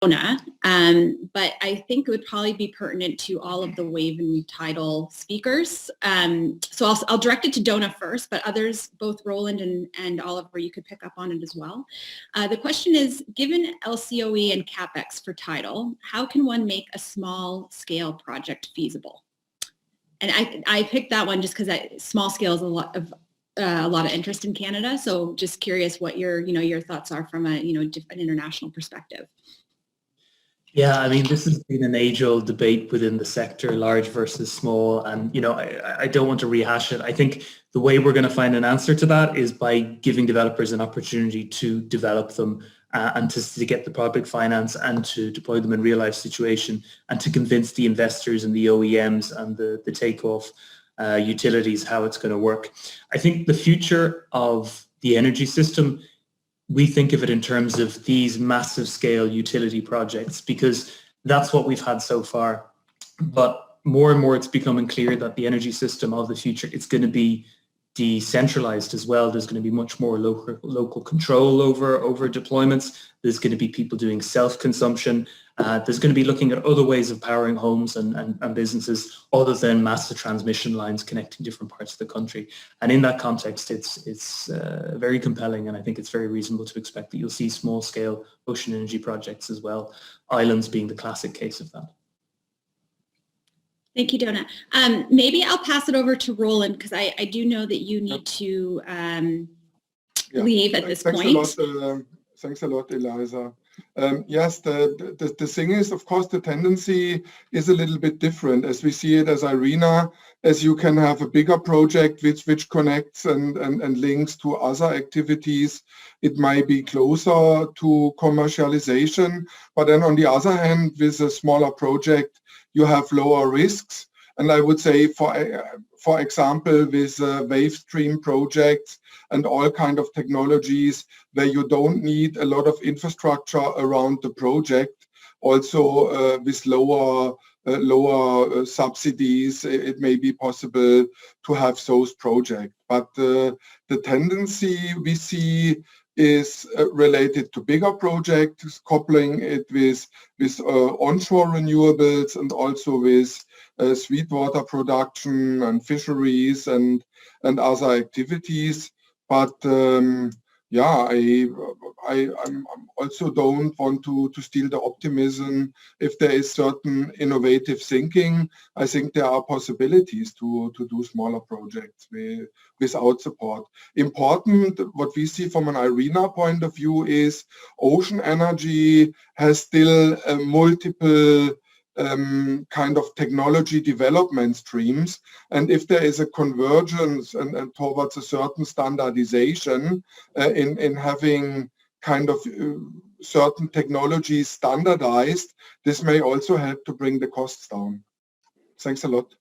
but I think it would probably be pertinent to all of the wave and tidal speakers. So I'll direct it to Donna first, but others, both Roland and Oliver, you could pick up on it as well. The question is, given LCOE and CapEx for tidal, how can one make a small scale project feasible? And I picked that one just because small scale is a lot of interest in Canada. So just curious what your thoughts are from an international perspective. Yeah, I mean, this has been an age-old debate within the sector, large versus small, and I don't want to rehash it. I think the way we're going to find an answer to that is by giving developers an opportunity to develop them and to get the project finance and to deploy them in real-life situation and to convince the investors and the OEMs and the takeoff utilities how it's going to work. I think the future of the energy system, we think of it in terms of these massive scale utility projects because that's what we've had so far. But more and more it's becoming clear that the energy system of the future, it's going to be decentralized as well. There's going to be much more local control over deployments. There's going to be people doing self-consumption. There's going to be looking at other ways of powering homes and businesses other than massive transmission lines connecting different parts of the country. And in that context, it's very compelling, and I think it's very reasonable to expect that you'll see small-scale ocean energy projects as well, islands being the classic case of that. Thank you, Donna. Maybe I'll pass it over to Roland because I do know that you need to leave at this point. Thanks a lot, Eliza. Yes, the thing is, of course, the tendency is a little bit different as we see it as IRENA, as you can have a bigger project which connects and links to other activities. It might be closer to commercialization, but then on the other hand, with a smaller project, you have lower risks. And I would say, for example, with wave stream projects and all kind of technologies where you don't need a lot of infrastructure around the project, also with lower subsidies, it may be possible to have those projects. But the tendency we see is related to bigger projects, coupling it with onshore renewables and also with sweetwater production and fisheries and other activities. But yeah, I also don't want to steal the optimism. If there is certain innovative thinking, I think there are possibilities to do smaller projects without support. Important, what we see from an IRENA point of view is ocean energy has still multiple kind of technology development streams, and if there is a convergence and towards a certain standardization in having kind of certain technologies standardized, this may also help to bring the costs down. Thanks a lot.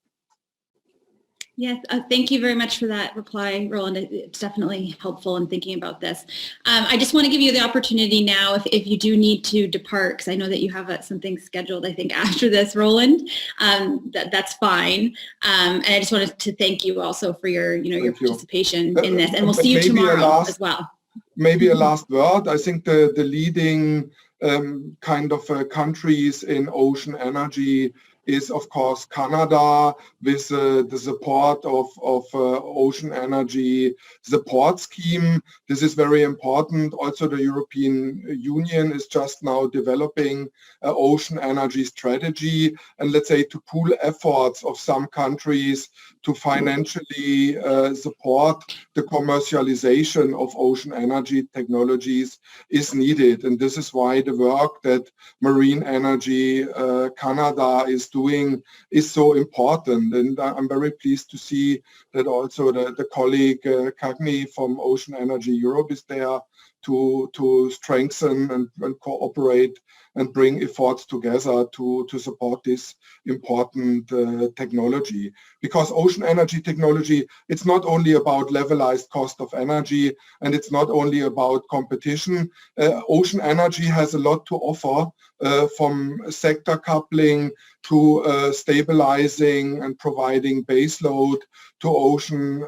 Yes, thank you very much for that reply, Roland. It's definitely helpful in thinking about this. I just want to give you the opportunity now, if you do need to depart, because I know that you have something scheduled, I think, after this, Roland. That's fine. And I just wanted to thank you also for your participation in this, and we'll see you tomorrow as well. Maybe a last word. I think the leading kind of countries in ocean energy is, of course, Canada, with the support of Ocean Energy Support Scheme. This is very important. Also, the European Union is just now developing an ocean energy strategy, and let's say to pool efforts of some countries to financially support the commercialization of ocean energy technologies is needed. And this is why the work that Marine Energy Canada is doing is so important. And I'm very pleased to see that also the colleague Cagney from Ocean Energy Europe is there to strengthen and cooperate and bring efforts together to support this important technology. Because ocean energy technology, it's not only about levelized cost of energy, and it's not only about competition. Ocean energy has a lot to offer, from sector coupling to stabilizing and providing baseload to ocean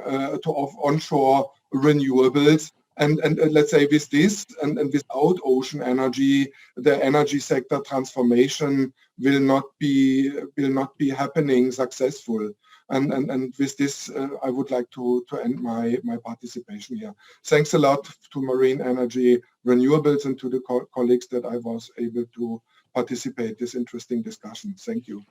to onshore renewables. And let's say with this and without ocean energy, the energy sector transformation will not be happening successful. And with this, I would like to end my participation here. Thanks a lot to Marine Energy Renewables and to the colleagues that I was able to participate in this interesting discussion. Thank you.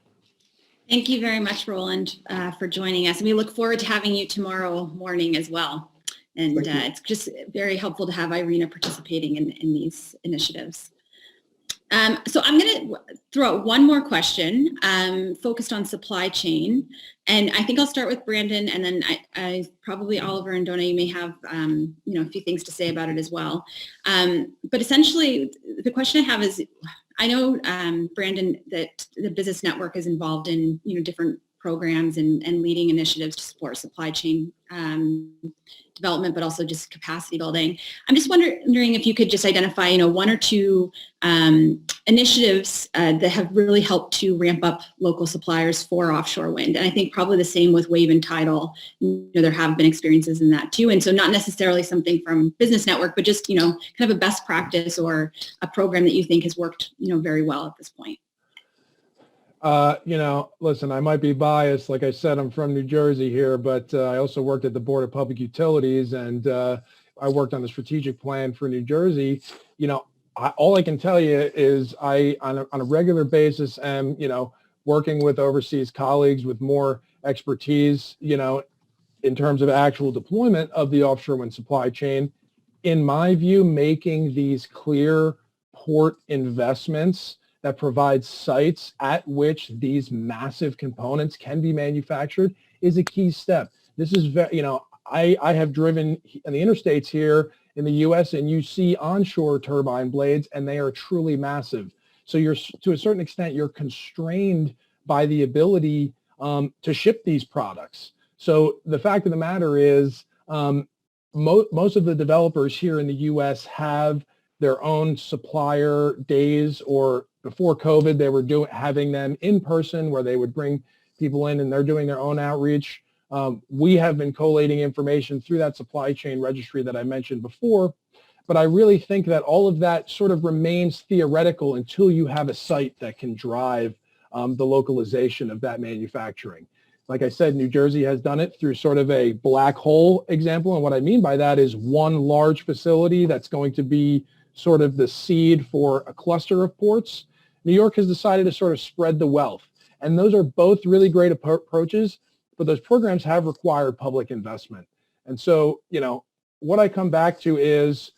Thank you very much, Roland, for joining us. And we look forward to having you tomorrow morning as well. And it's just very helpful to have Irina participating in these initiatives. So I'm going to throw out one more question focused on supply chain. And I think I'll start with Brandon, and then I probably Oliver and Donna, you may have a few things to say about it as well. But essentially, the question I have is, I know, Brandon, that the Business Network is involved in different programs and leading initiatives to support supply chain development, but also just capacity building. I'm just wondering if you could just identify, one or two initiatives that have really helped to ramp up local suppliers for offshore wind. And I think probably the same with Wave and Tidal. There have been experiences in that too. And so not necessarily something from Business Network, but just, kind of a best practice or a program that you think has worked, very well at this point. Listen, I might be biased. Like I said, I'm from New Jersey here, but I also worked at the Board of Public Utilities, and I worked on the strategic plan for New Jersey. All I can tell you is I, on a regular basis, am, working with overseas colleagues with more expertise, in terms of actual deployment of the offshore wind supply chain. In my view, making these clear port investments that provides sites at which these massive components can be manufactured is a key step. This is very, I have driven in the interstates here in the US, and you see onshore turbine blades, and they are truly massive. So you're, to a certain extent, you're constrained by the ability to ship these products. So the fact of the matter is, most of the developers here in the US have their own supplier days, or before COVID, they were having them in person where they would bring people in and they're doing their own outreach. We have been collating information through that supply chain registry that I mentioned before, but I really think that all of that sort of remains theoretical until you have a site that can drive the localization of that manufacturing. Like I said, New Jersey has done it through sort of a black hole example, and what I mean by that is one large facility that's going to be sort of the seed for a cluster of ports. New York has decided to sort of spread the wealth. And those are both really great approaches, but those programs have required public investment. And so, what I come back to is,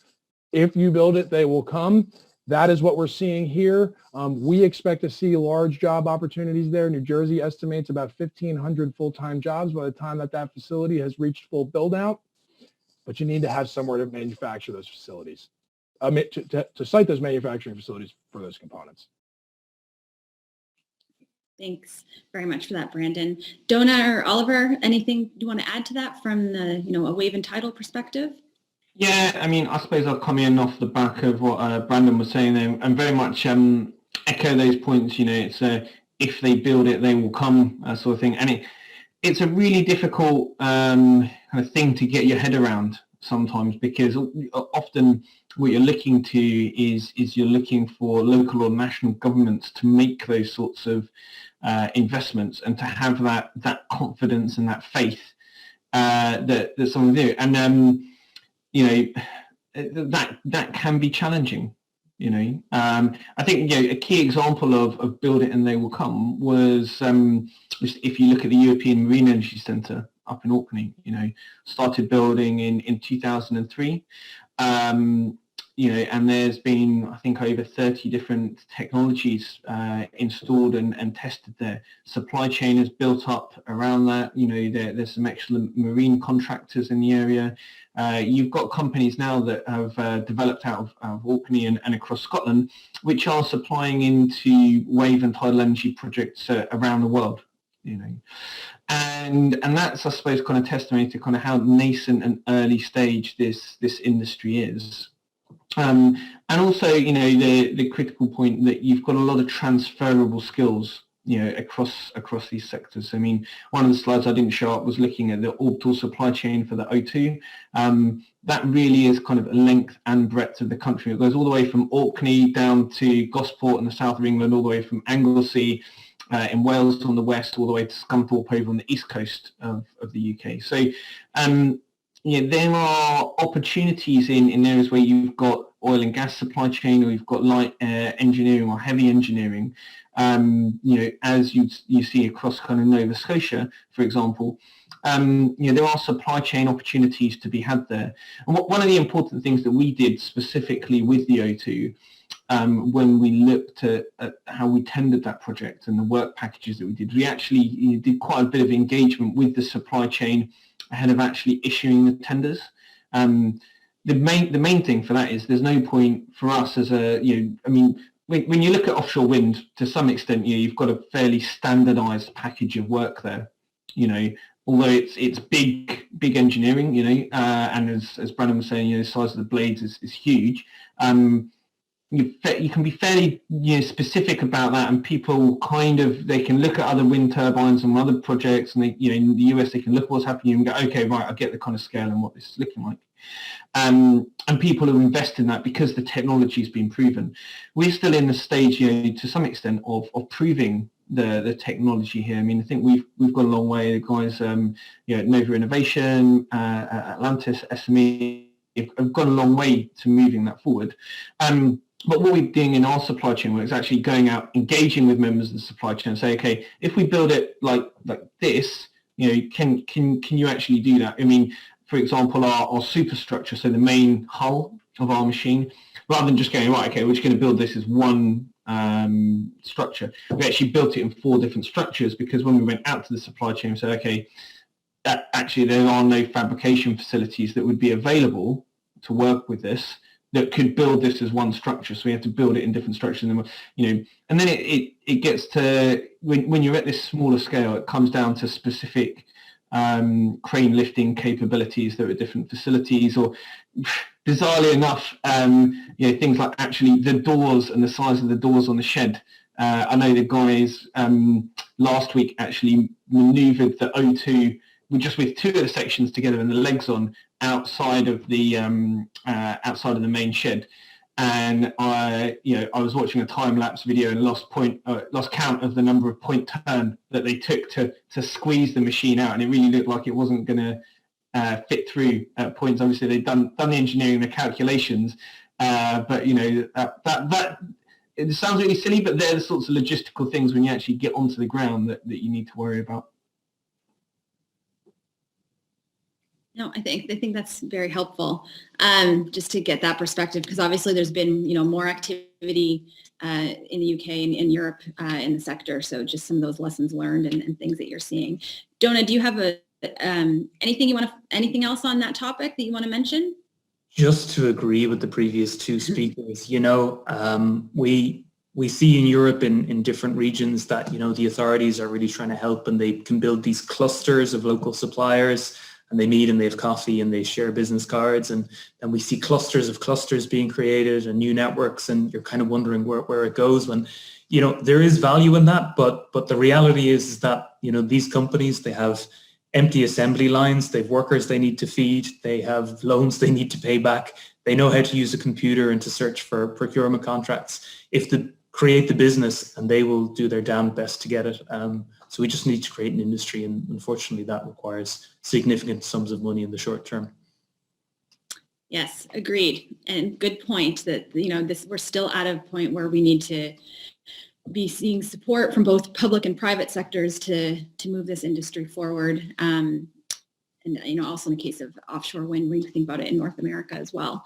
if you build it, they will come. That is what we're seeing here. We expect to see large job opportunities there. New Jersey estimates about 1,500 full-time jobs by the time that facility has reached full build-out. But you need to have somewhere to manufacture those facilities, to site those manufacturing facilities for those components. Thanks very much for that, Brandon. Donna or Oliver, anything you want to add to that from the, a Wave and Tidal perspective? Yeah, I suppose I'll come in off the back of what Brandon was saying there, and very much echo those points. It's if they build it, they will come, sort of thing. And it's a really difficult kind of thing to get your head around sometimes, because often what you're looking to is you're looking for local or national governments to make those sorts of investments, and to have that confidence and that faith that someone do. And that can be challenging. I think a key example of build it and they will come was if you look at the European Marine Energy Centre up in Orkney, started building in 2003. And there's been, I think, over 30 different technologies installed and tested there. Supply chain is built up around that. There's some excellent marine contractors in the area. You've got companies now that have developed out of Orkney and across Scotland, which are supplying into wave and tidal energy projects around the world. And that's, I suppose, kind of testimony to kind of how nascent and early stage this industry is. And also, the critical point that you've got a lot of transferable skills across these sectors. I mean, one of the slides I didn't show up was looking at the orbital supply chain for the O2. That really is kind of a length and breadth of the country. It goes all the way from Orkney down to Gosport in the south of England, all the way from Anglesey in Wales on the west, all the way to Scunthorpe over on the east coast of the UK. So there are opportunities in areas where you've got oil and gas supply chain, or you've got light engineering or heavy engineering. As you see across kind of Nova Scotia, for example, there are supply chain opportunities to be had there. And one of the important things that we did specifically with the O2, when we looked at how we tendered that project and the work packages that we did, we actually did quite a bit of engagement with the supply chain ahead of actually issuing the tenders. The main thing for that is there's no point for us as when you look at offshore wind, to some extent, you've got a fairly standardized package of work there, although it's big engineering, and as Brandon was saying, the size of the blades is huge. You can be fairly specific about that, and people they can look at other wind turbines and other projects, and in the US they can look at what's happening and go, okay, right, I get the kind of scale and what this is looking like. And people have invested in that because the technology has been proven. We're still in the stage, to some extent, of proving the technology here. I mean, I think we've got a long way. The guys, Nova Innovation, Atlantis, SME, have got a long way to moving that forward. But what we're doing in our supply chain work is actually going out, engaging with members of the supply chain, and say, okay, if we build it like this, can you actually do that? I mean, for example, our superstructure, so the main hull of our machine, rather than just going, right, okay, we're just going to build this as one structure, we actually built it in 4 different structures, because when we went out to the supply chain, we said, okay, actually there are no fabrication facilities that would be available to work with this that could build this as one structure. So we have to build it in different structures, and and then it gets to when you're at this smaller scale, it comes down to specific crane lifting capabilities that are at different facilities, or bizarrely enough, things like actually the doors and the size of the doors on the shed. I know the guys last week actually manoeuvred the O2 with 2 of the sections together and the legs on outside of the main shed. And I was watching a time-lapse video and lost count of the number of point turn that they took to squeeze the machine out, and it really looked like it wasn't going to fit through points. Obviously, they'd done the engineering, the calculations, but that it sounds really silly, but they're the sorts of logistical things when you actually get onto the ground that you need to worry about. No, I think that's very helpful, just to get that perspective, because obviously there's been more activity in the UK and in Europe in the sector. So just some of those lessons learned and things that you're seeing. Donna, do you have anything else on that topic that you want to mention? Just to agree with the previous 2 speakers, we see in Europe in different regions that the authorities are really trying to help, and they can build these clusters of local suppliers. And they meet and they have coffee and they share business cards, and we see clusters of clusters being created and new networks, and you're kind of wondering where it goes when, there is value in that, but the reality is that, these companies, they have empty assembly lines, they have workers they need to feed, they have loans they need to pay back, they know how to use a computer and to search for procurement contracts. Create the business, and they will do their damn best to get it. So we just need to create an industry, and unfortunately that requires significant sums of money in the short term. Yes, agreed. And good point that, we're still at a point where we need to be seeing support from both public and private sectors to move this industry forward. And also in the case of offshore wind, we think about it in North America as well.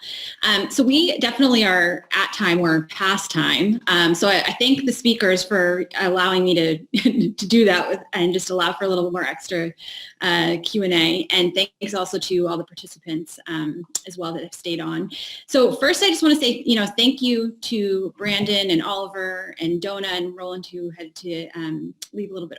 So we definitely are at time, we're past time. So I thank the speakers for allowing me to do that and just allow for a little more extra Q&A. And thanks also to all the participants as well that have stayed on. So first, I just want to say, thank you to Brandon and Oliver and Donna and Roland, who had to leave a little bit